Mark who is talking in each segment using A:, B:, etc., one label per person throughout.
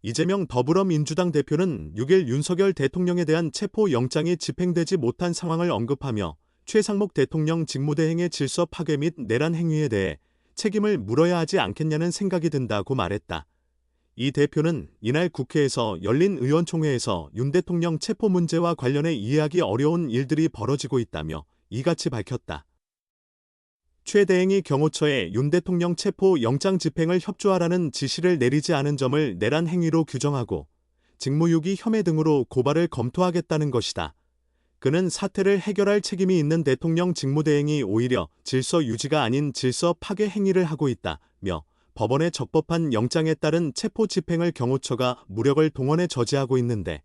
A: 이재명 더불어민주당 대표는 6일 윤석열 대통령에 대한 체포영장이 집행되지 못한 상황을 언급하며 최상목 대통령 직무대행의 질서 파괴 및 내란 행위에 대해 책임을 물어야 하지 않겠냐는 생각이 든다고 말했다. 이 대표는 이날 국회에서 열린 의원총회에서 윤 대통령 체포 문제와 관련해 이해하기 어려운 일들이 벌어지고 있다며 이같이 밝혔다. 최 대행이 경호처에 윤 대통령 체포 영장 집행을 협조하라는 지시를 내리지 않은 점을 내란 행위로 규정하고 직무유기 혐의 등으로 고발을 검토하겠다는 것이다. 그는 사태를 해결할 책임이 있는 대통령 직무대행이 오히려 질서 유지가 아닌 질서 파괴 행위를 하고 있다며 법원의 적법한 영장에 따른 체포 집행을 경호처가 무력을 동원해 저지하고 있는데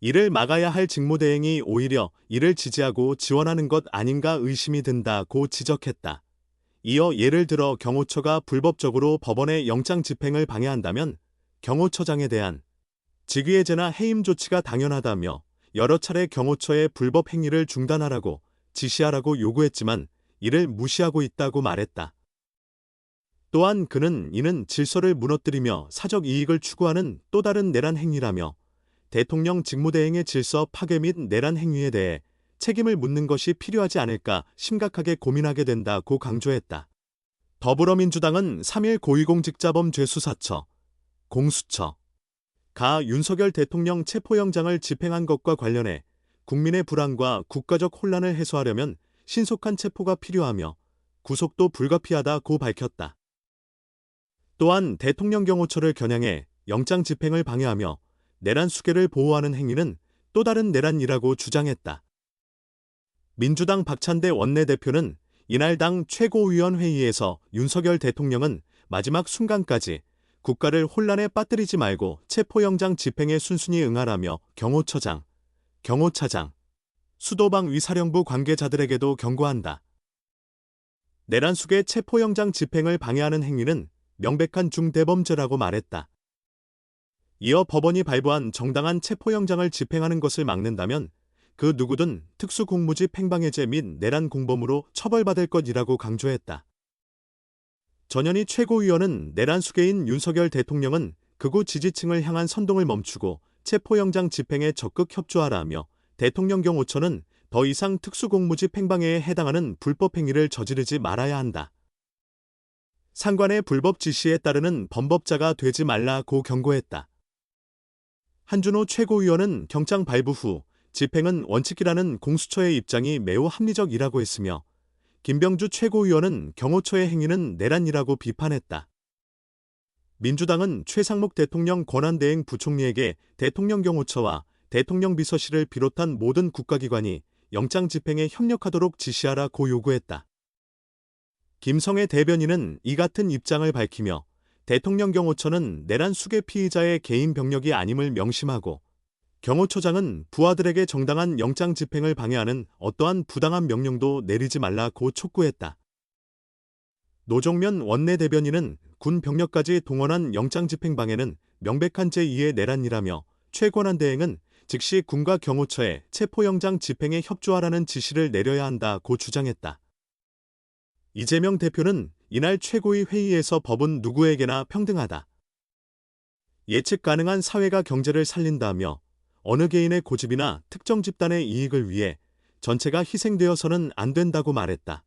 A: 이를 막아야 할 직무대행이 오히려 이를 지지하고 지원하는 것 아닌가 의심이 든다고 지적했다. 이어 예를 들어 경호처가 불법적으로 법원의 영장 집행을 방해한다면 경호처장에 대한 직위해제나 해임 조치가 당연하다며 여러 차례 경호처의 불법 행위를 중단하라고 지시하라고 요구했지만 이를 무시하고 있다고 말했다. 또한 그는 이는 질서를 무너뜨리며 사적 이익을 추구하는 또 다른 내란 행위라며 대통령 직무대행의 질서 파괴 및 내란 행위에 대해 책임을 묻는 것이 필요하지 않을까 심각하게 고민하게 된다고 강조했다. 더불어민주당은 3일 고위공직자범죄수사처, 공수처, 가 윤석열 대통령 체포영장을 집행한 것과 관련해 국민의 불안과 국가적 혼란을 해소하려면 신속한 체포가 필요하며 구속도 불가피하다고 밝혔다. 또한 대통령 경호처를 겨냥해 영장 집행을 방해하며 내란 수계를 보호하는 행위는 또 다른 내란이라고 주장했다. 민주당 박찬대 원내대표는 이날 당 최고위원회의에서 윤석열 대통령은 마지막 순간까지 국가를 혼란에 빠뜨리지 말고 체포영장 집행에 순순히 응하라며 경호처장, 경호차장, 수도방위사령부 관계자들에게도 경고한다. 내란 수계 체포영장 집행을 방해하는 행위는 명백한 중대범죄라고 말했다. 이어 법원이 발부한 정당한 체포영장을 집행하는 것을 막는다면 그 누구든 특수공무집 행방해제 및 내란 공범으로 처벌받을 것이라고 강조했다. 전현희 최고위원은 내란 수괴인 윤석열 대통령은 극우 지지층을 향한 선동을 멈추고 체포영장 집행에 적극 협조하라며 대통령 경호처는 더 이상 특수공무집 행방해에 해당하는 불법 행위를 저지르지 말아야 한다. 상관의 불법 지시에 따르는 범법자가 되지 말라고 경고했다. 한준호 최고위원은 경장 발부 후 집행은 원칙이라는 공수처의 입장이 매우 합리적이라고 했으며 김병주 최고위원은 경호처의 행위는 내란이라고 비판했다. 민주당은 최상목 대통령 권한대행 부총리에게 대통령 경호처와 대통령 비서실을 비롯한 모든 국가기관이 영장 집행에 협력하도록 지시하라고 요구했다. 김성애 대변인은 이 같은 입장을 밝히며 대통령 경호처는 내란 수괴 피의자의 개인 병력이 아님을 명심하고 경호처장은 부하들에게 정당한 영장 집행을 방해하는 어떠한 부당한 명령도 내리지 말라고 촉구했다. 노종면 원내대변인은 군 병력까지 동원한 영장 집행 방해는 명백한 제2의 내란이라며 최권한대행은 즉시 군과 경호처에 체포영장 집행에 협조하라는 지시를 내려야 한다고 주장했다. 이재명 대표는 이날 최고위 회의에서 법은 누구에게나 평등하다. 예측 가능한 사회가 경제를 살린다며 어느 개인의 고집이나 특정 집단의 이익을 위해 전체가 희생되어서는 안 된다고 말했다.